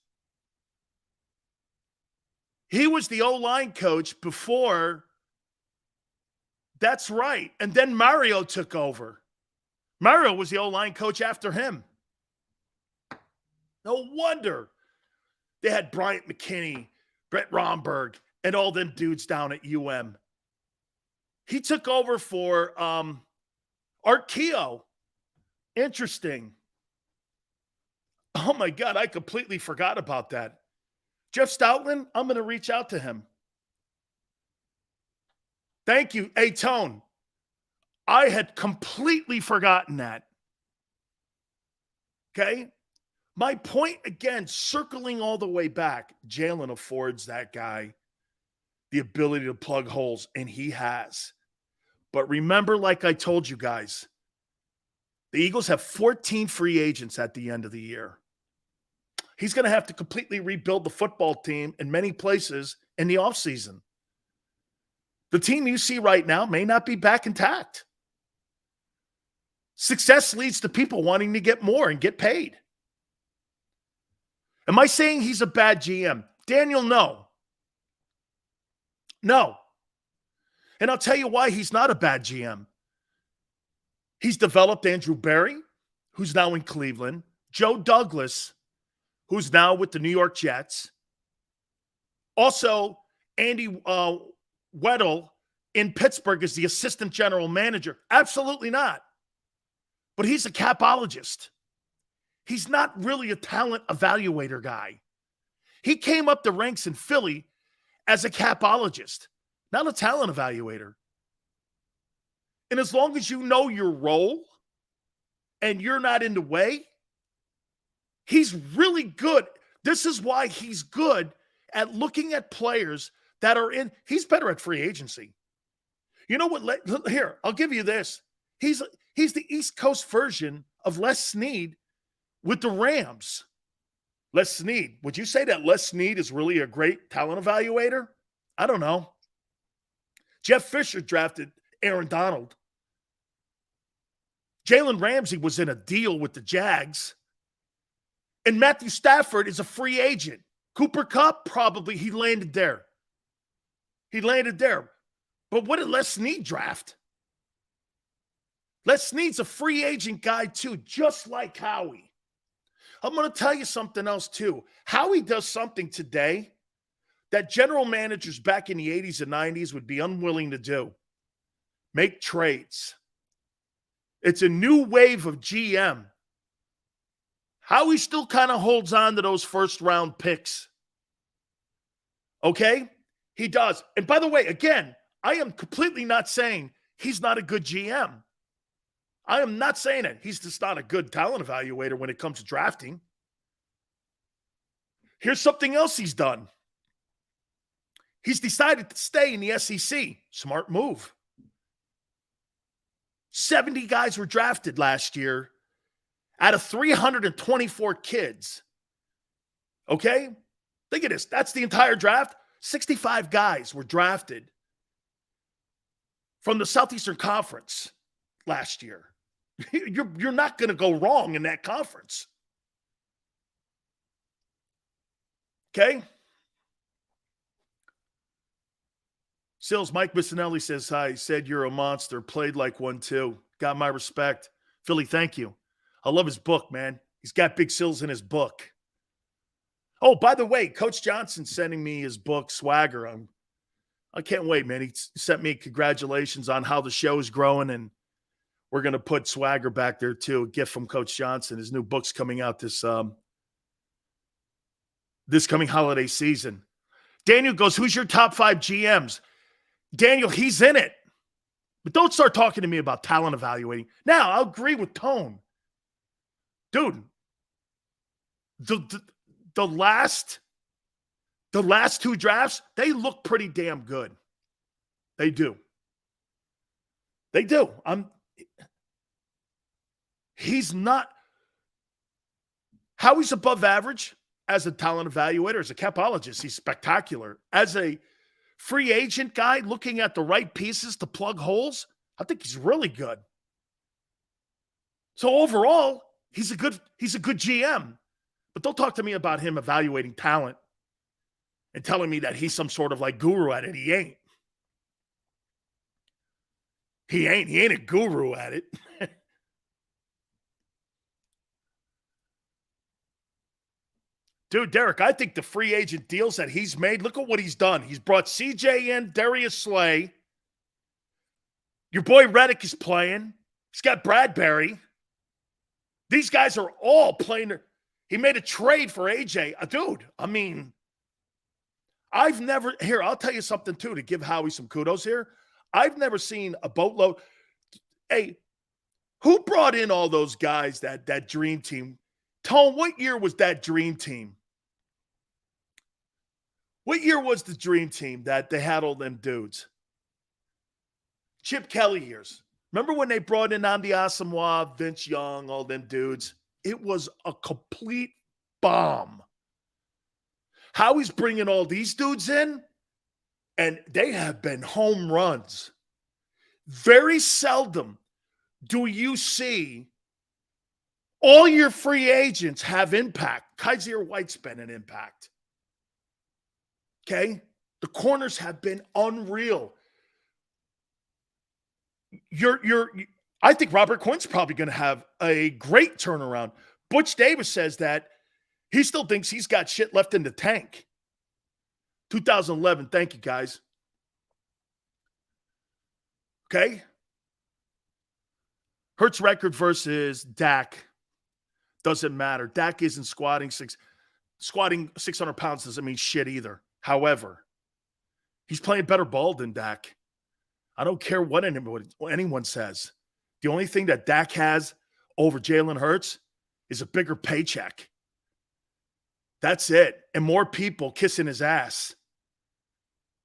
He was the O-line coach before. That's right. And then Mario took over. Mario was the O-line coach after him. No wonder they had Bryant McKinney, Brett Romberg, and all them dudes down at UM. He took over for Arkeo, interesting. Oh my God, I completely forgot about that. Jeff Stoutland, I'm going to reach out to him. Thank you. Hey, Tone, I had completely forgotten that. Okay? My point, again, circling all the way back, Jalen affords that guy the ability to plug holes, and he has. But remember, like I told you guys, the Eagles have 14 free agents at the end of the year. He's going to have to completely rebuild the football team in many places in the offseason. The team you see right now may not be back intact. Success leads to people wanting to get more and get paid. Am I saying he's a bad GM? Daniel, no. No. And I'll tell you why he's not a bad GM. He's developed Andrew Berry, who's now in Cleveland, Joe Douglas, who's now with the New York Jets. Also, Andy Weddle in Pittsburgh is the assistant general manager. Absolutely not. But he's a capologist. He's not really a talent evaluator guy. He came up the ranks in Philly as a capologist, not a talent evaluator. And as long as you know your role and you're not in the way, he's really good. This is why he's good at looking at players that are in. He's better at free agency. You know what? Here, I'll give you this. He's the East Coast version of Les Snead with the Rams. Les Snead. Would you say that Les Snead is really a great talent evaluator? I don't know. Jeff Fisher drafted Aaron Donald. Jalen Ramsey was in a deal with the Jags. And Matthew Stafford is a free agent. Cooper Kupp, probably he landed there. But what did Les Snead draft? Les Snead's a free agent guy too, just like Howie. I'm going to tell you something else too. Howie does something today that general managers back in the 80s and 90s would be unwilling to do. Make trades. It's a new wave of GM. Howie still kind of holds on to those first-round picks. Okay? He does. And by the way, again, I am completely not saying he's not a good GM. I am not saying it. He's just not a good talent evaluator when it comes to drafting. Here's something else he's done. He's decided to stay in the SEC. Smart move. 70 guys were drafted last year out of 324 kids. Okay? Think of this. That's the entire draft. 65 guys were drafted from the Southeastern Conference last year. You're not going to go wrong in that conference. Okay? Sills, Mike Bissinelli says hi. He said you're a monster. Played like one too. Got my respect. Philly, thank you. I love his book, man. He's got big Sills in his book. Oh, by the way, Coach Johnson's sending me his book, Swagger. I can't wait, man. He sent me congratulations on how the show is growing, and we're going to put Swagger back there too. A gift from Coach Johnson. His new book's coming out this coming holiday season. Daniel goes, who's your top 5 GMs? Daniel, he's in it. But don't start talking to me about talent evaluating. Now, I'll agree with Tone. Dude, the last 2 drafts, they look pretty damn good. They do. He's not. Howie's above average as a talent evaluator, as a capologist. He's spectacular. As a free agent guy looking at the right pieces to plug holes, I think he's really good. So overall, he's a good GM. But don't talk to me about him evaluating talent and telling me that he's some sort of like guru at it. He ain't. He ain't a guru at it. Dude, Derek, I think the free agent deals that he's made, look at what he's done. He's brought CJ in, Darius Slay. Your boy Reddick is playing. He's got Bradbury. These guys are all playing. He made a trade for AJ. Dude, I mean, I've never, here, I'll tell you something too, to give Howie some kudos here. I've never seen a boatload. Hey, who brought in all those guys, that dream team? Tone, what year was that dream team? What year was the dream team that they had all them dudes? Chip Kelly years. Remember when they brought in Andy Asamoah, Vince Young, all them dudes? It was a complete bomb. Howie's bringing all these dudes in, and they have been home runs. Very seldom do you see all your free agents have impact. Kaiser White's been an impact. Okay? The corners have been unreal. I think Robert Quinn's probably going to have a great turnaround. Butch Davis says that he still thinks he's got shit left in the tank. 2011, thank you, guys. Okay? Hurts record versus Dak doesn't matter. Dak isn't squatting 600 pounds doesn't mean shit either. However, he's playing better ball than Dak. I don't care what anyone says. The only thing that Dak has over Jalen Hurts is a bigger paycheck. That's it. And more people kissing his ass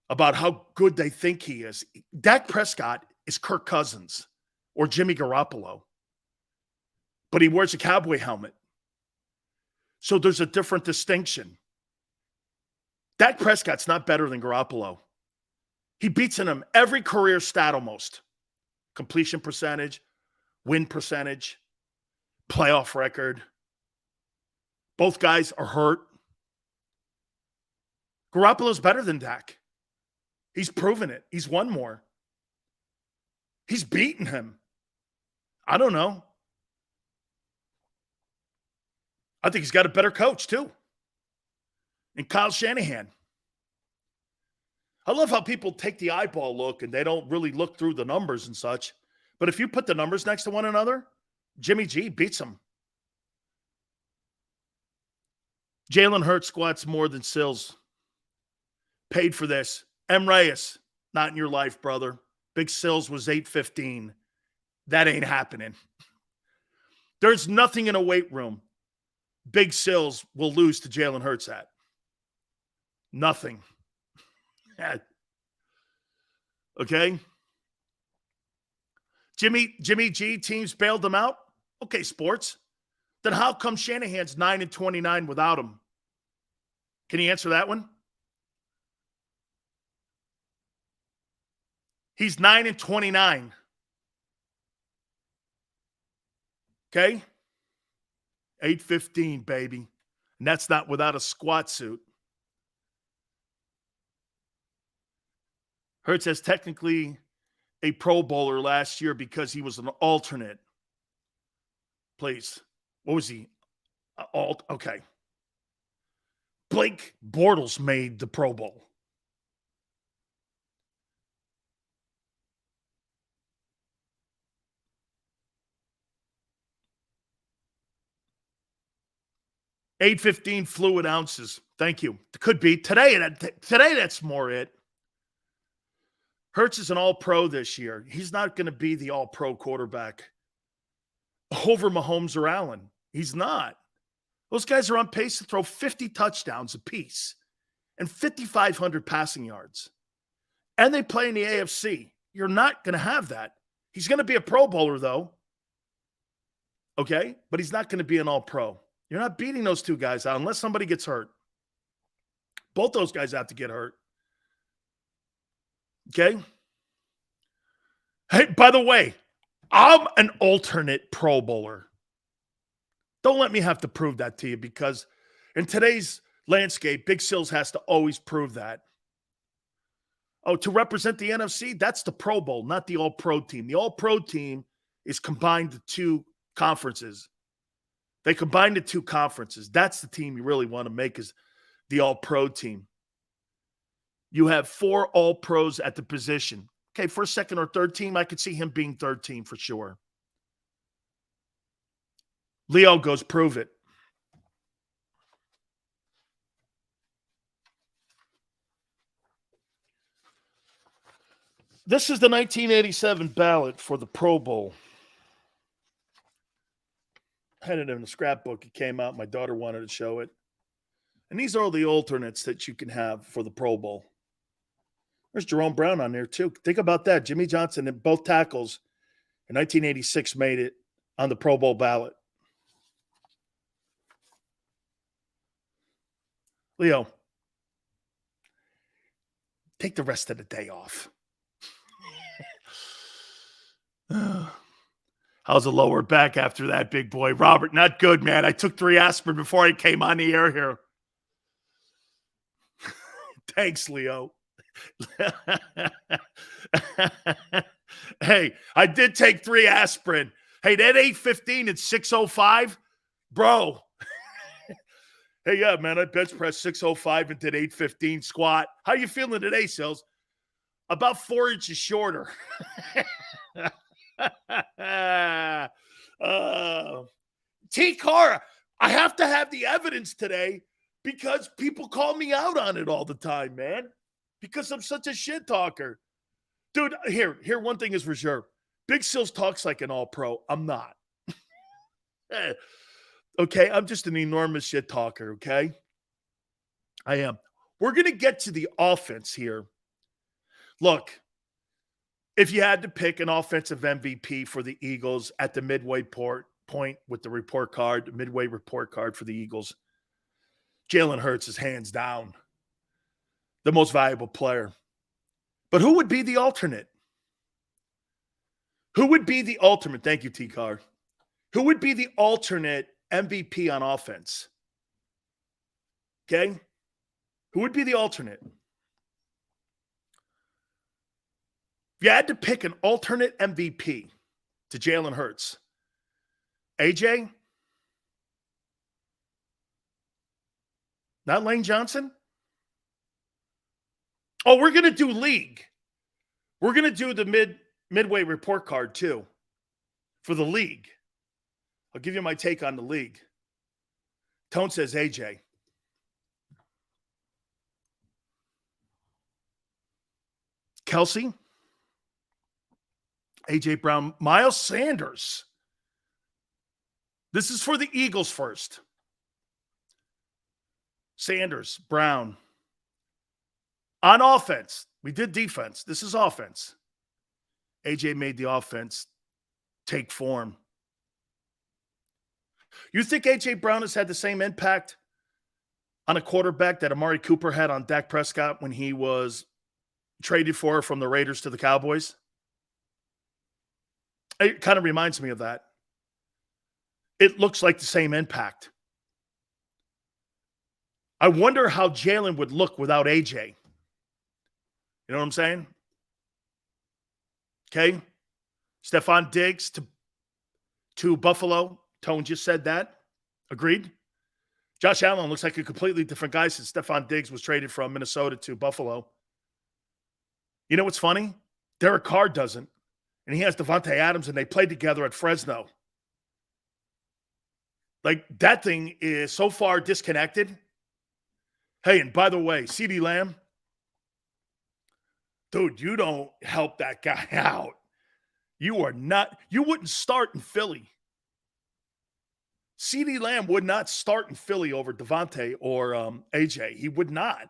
about how good they think he is. Dak Prescott is Kirk Cousins or Jimmy Garoppolo, but he wears a cowboy helmet. So there's a different distinction. Dak Prescott's not better than Garoppolo. He beats in him every career stat almost. Completion percentage, win percentage, playoff record. Both guys are hurt. Garoppolo's better than Dak. He's proven it. He's won more. He's beaten him. I don't know. I think he's got a better coach too. And Kyle Shanahan. I love how people take the eyeball look and they don't really look through the numbers and such. But if you put the numbers next to one another, Jimmy G beats him. Jalen Hurts squats more than Sills. Paid for this. M. Reyes, not in your life, brother. Big Sills was 815. That ain't happening. There's nothing in a weight room Big Sills will lose to Jalen Hurts at. Nothing. Okay? Jimmy G teams bailed him out? Okay, sports. Then how come Shanahan's 9-29 without him? Can you answer that one? He's 9-29. Okay? 815, baby. And that's not without a squat suit. Hurts has technically a Pro Bowler last year because he was an alternate. Please. What was he? Okay. Blake Bortles made the Pro Bowl. $8.15 fluid ounces. Thank you. Could be. Today, that's more it. Hurts is an all-pro this year. He's not going to be the all-pro quarterback over Mahomes or Allen. He's not. Those guys are on pace to throw 50 touchdowns apiece and 5,500 passing yards. And they play in the AFC. You're not going to have that. He's going to be a Pro Bowler, though. Okay? But he's not going to be an all-pro. You're not beating those two guys out unless somebody gets hurt. Both those guys have to get hurt. Okay? Hey, by the way, I'm an alternate Pro Bowler. Don't let me have to prove that to you because in today's landscape, Big Sills has to always prove that. Oh, to represent the NFC, that's the Pro Bowl, not the All-Pro team. The All-Pro team is combined the two conferences. They combine the two conferences. That's the team you really want to make is the All-Pro team. You have 4 All-Pros at the position. Okay, first, second, or third team, I could see him being third team for sure. Leo goes, prove it. This is the 1987 ballot for the Pro Bowl. I had it in a scrapbook. It came out. My daughter wanted to show it. And these are all the alternates that you can have for the Pro Bowl. There's Jerome Brown on there, too. Think about that. Jimmy Johnson and both tackles in 1986 made it on the Pro Bowl ballot. Leo, take the rest of the day off. How's the lower back after that, big boy? Robert, not good, man. I took 3 aspirin before I came on the air here. Thanks, Leo. Hey, I did take 3 aspirin. Hey, that 8:15 and 6:05, bro. Hey, yeah, man, I bench pressed 6:05 and did 8:15 squat. How you feeling today, Sills? About 4 inches shorter. T. Cara, I have to have the evidence today because people call me out on it all the time, man, because I'm such a shit talker. Dude, here, one thing is for sure. Big Sills talks like an all-pro. I'm not. Okay, I'm just an enormous shit talker, okay? I am. We're going to get to the offense here. Look, if you had to pick an offensive MVP for the Eagles at the midway point with the report card, midway report card for the Eagles, Jalen Hurts is hands down the most valuable player. But who would be the alternate? Who would be the ultimate? Thank you, T-Card. Who would be the alternate MVP on offense? Okay? Who would be the alternate? If you had to pick an alternate MVP to Jalen Hurts, AJ? Not Lane Johnson? Oh, we're going to do league. We're going to do the midway report card too for the league. I'll give you my take on the league. Tone says AJ. Kelsey? AJ Brown, Miles Sanders. This is for the Eagles first. Sanders, Brown. On offense, we did defense. This is offense. AJ made the offense take form. You think AJ Brown has had the same impact on a quarterback that Amari Cooper had on Dak Prescott when he was traded for from the Raiders to the Cowboys? It kind of reminds me of that. It looks like the same impact. I wonder how Jalen would look without AJ. You know what I'm saying? Okay. Stephon Diggs to Buffalo. Tone just said that. Agreed. Josh Allen looks like a completely different guy since Stephon Diggs was traded from Minnesota to Buffalo. You know what's funny? Derek Carr doesn't. And he has Devontae Adams, and they played together at Fresno. Like, that thing is so far disconnected. Hey, and by the way, CeeDee Lamb, dude, you don't help that guy out. You wouldn't start in Philly. CeeDee Lamb would not start in Philly over Devontae or AJ. He would not.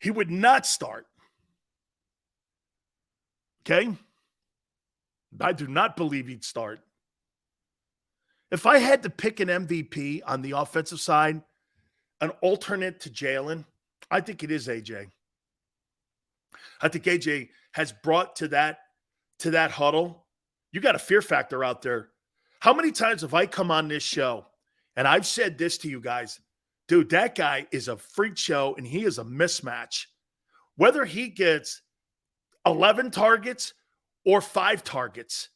He would not start. Okay? I do not believe he'd start. If I had to pick an MVP on the offensive side, an alternate to Jalen, I think it is AJ. I think AJ has brought to that huddle. You got a fear factor out there. How many times have I come on this show and I've said this to you guys? Dude, that guy is a freak show and he is a mismatch. Whether he gets 11 targets or 5 targets,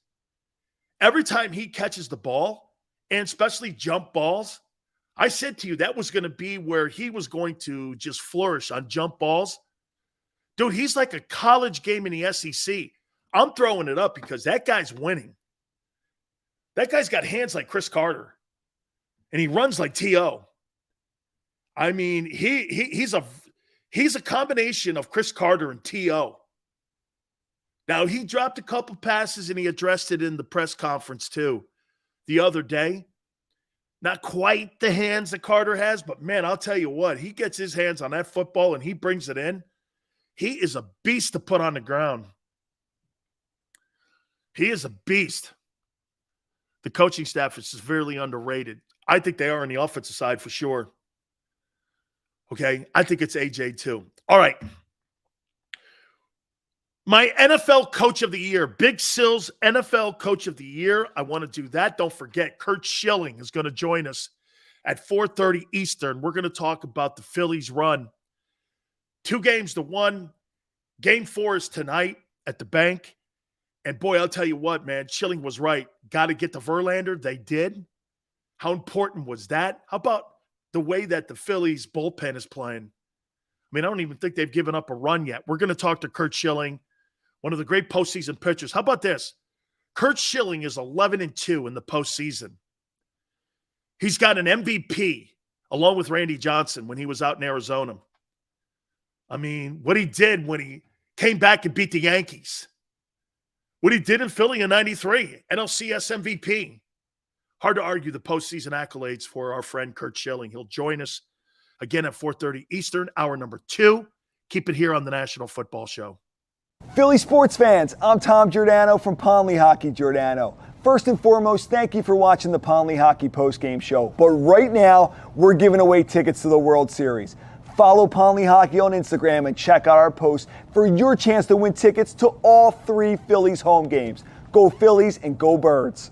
every time he catches the ball, and especially jump balls, I said to you that was going to be where he was going to just flourish on jump balls. Dude, he's like a college game in the SEC. I'm throwing it up because that guy's winning. That guy's got hands like Chris Carter, and he runs like T.O. I mean, he's a combination of Chris Carter and T.O. Now, he dropped a couple passes, and he addressed it in the press conference, too, the other day. Not quite the hands that Carter has, but, man, I'll tell you what. He gets his hands on that football, and he brings it in. He is a beast to put on the ground. He is a beast. The coaching staff is severely underrated. I think they are on the offensive side for sure. Okay, I think it's AJ too. All right. My NFL Coach of the Year, Big Sil's NFL Coach of the Year. I want to do that. Don't forget, Curt Schilling is going to join us at 4:30 Eastern. We're going to talk about the Phillies' run. 2-1. Game 4 is tonight at the bank. And, boy, I'll tell you what, man, Schilling was right. Got to get to Verlander. They did. How important was that? How about the way that the Phillies bullpen is playing? I mean, I don't even think they've given up a run yet. We're going to talk to Curt Schilling, one of the great postseason pitchers. How about this? Curt Schilling is 11-2 in the postseason. He's got an MVP along with Randy Johnson when he was out in Arizona. I mean, what he did when he came back and beat the Yankees. What he did in Philly in '93, NLCS MVP. Hard to argue the postseason accolades for our friend Curt Schilling. He'll join us again at 4:30 Eastern, hour number 2. Keep it here on the National Football Show. Philly sports fans, I'm Tom Giordano from Ponley Hockey Giordano. First and foremost, thank you for watching the Ponley Hockey postgame show. But right now, we're giving away tickets to the World Series. Follow Ponley Hockey on Instagram and check out our posts for your chance to win tickets to all 3 Phillies home games. Go Phillies and go Birds.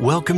Welcome